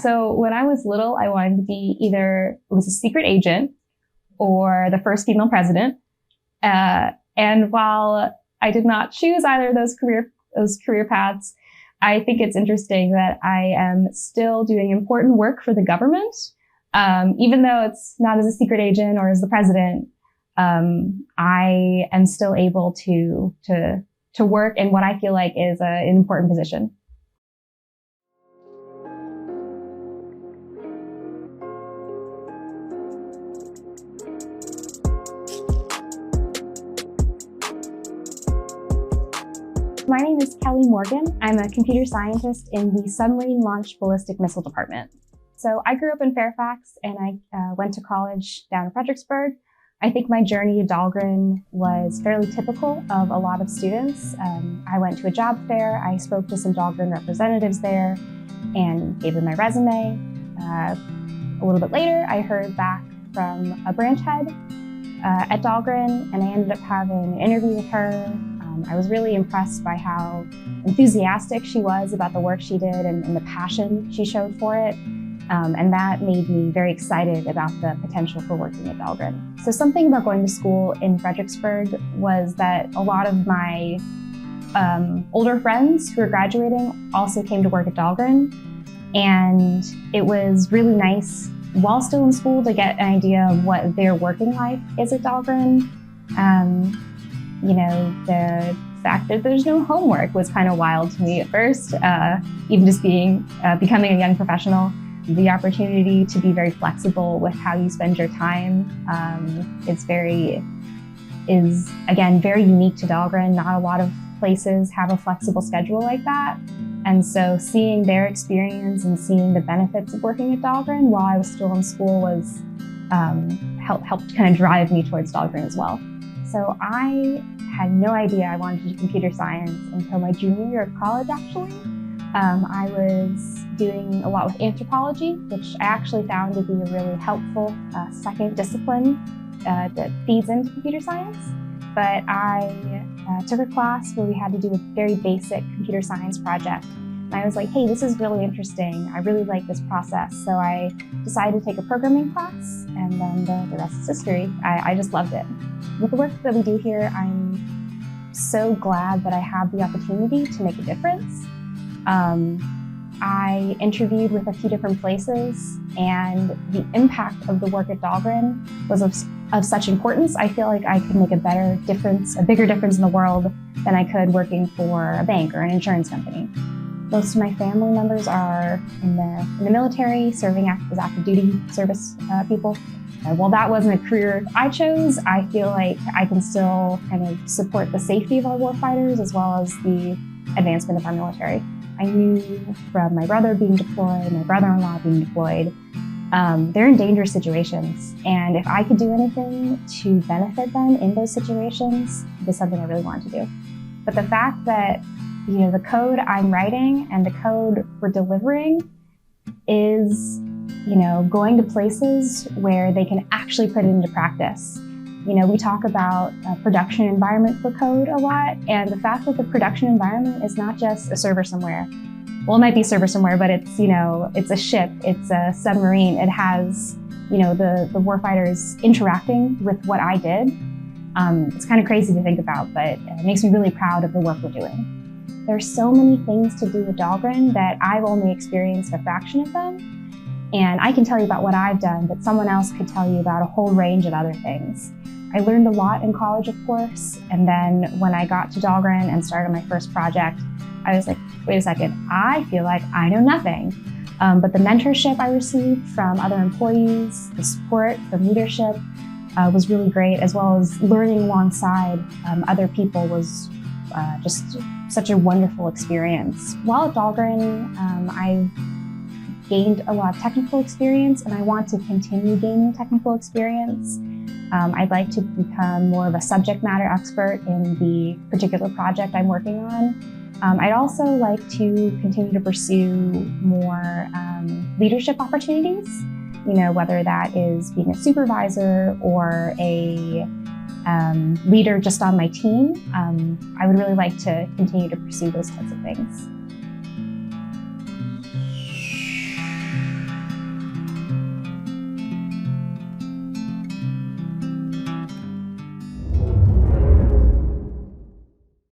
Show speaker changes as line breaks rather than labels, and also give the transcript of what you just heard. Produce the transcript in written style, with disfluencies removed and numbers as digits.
So when I was little, I wanted to be either it was a secret agent or the first female president. And while I did not choose either of those career paths, I think it's interesting that I am still doing important work for the government, even though it's not as a secret agent or as the president. I am still able to work in what I feel like is an important position. My name is Kelly Morgan. I'm a computer scientist in the Submarine Launched Ballistic Missile Department. So I grew up in Fairfax and I went to college down in Fredericksburg. I think my journey to Dahlgren was fairly typical of a lot of students. I went to a job fair, I spoke to some Dahlgren representatives there and gave them my resume. A little bit later, I heard back from a branch head at Dahlgren and I ended up having an interview with her. I was really impressed by how enthusiastic she was about the work she did and the passion she showed for it. And that made me very excited about the potential for working at Dahlgren. So something about going to school in Fredericksburg was that a lot of my older friends who were graduating also came to work at Dahlgren. And it was really nice while still in school to get an idea of what their working life is at Dahlgren. You know, the fact that there's no homework was kind of wild to me at first, even just becoming a young professional. The opportunity to be very flexible with how you spend your time is again, very unique to Dahlgren. Not a lot of places have a flexible schedule like that. And so seeing their experience and seeing the benefits of working at Dahlgren while I was still in school was helped kind of drive me towards Dahlgren as well. So I had no idea I wanted to do computer science until my junior year of college, actually. I was doing a lot with anthropology, which I actually found to be a really helpful second discipline that feeds into computer science. But I took a class where we had to do a very basic computer science project. And I was like, hey, this is really interesting. I really like this process. So I decided to take a programming class, and then the rest is history. I just loved it. With the work that we do here, I'm so glad that I have the opportunity to make a difference. I interviewed with a few different places, and the impact of the work at Dahlgren was of such importance. I feel like I could make a bigger difference in the world than I could working for a bank or an insurance company. Most of my family members are in the military, serving as active duty service people. While that wasn't a career I chose, I feel like I can still kind of support the safety of our warfighters as well as the advancement of our military. I knew from my brother being deployed, my brother-in-law being deployed, they're in dangerous situations. And if I could do anything to benefit them in those situations, it was something I really wanted to do. But the fact that, you know, the code I'm writing and the code we're delivering is, you know, going to places where they can actually put it into practice. You know, we talk about a production environment for code a lot, and the fact that the production environment is not just a server somewhere. Well, it might be a server somewhere, but it's, you know, it's a ship, it's a submarine. It has, you know, the warfighters interacting with what I did. It's kind of crazy to think about, but it makes me really proud of the work we're doing. There's so many things to do with Dahlgren that I've only experienced a fraction of them. And I can tell you about what I've done, but someone else could tell you about a whole range of other things. I learned a lot in college, of course, and then when I got to Dahlgren and started my first project, I was like, wait a second, I feel like I know nothing. But the mentorship I received from other employees, the support from leadership was really great, as well as learning alongside other people was just such a wonderful experience. While at Dahlgren, I've gained a lot of technical experience, and I want to continue gaining technical experience. I'd like to become more of a subject matter expert in the particular project I'm working on. I'd also like to continue to pursue more leadership opportunities, you know, whether that is being a supervisor or a leader just on my team. I would really like to continue to pursue those types of things.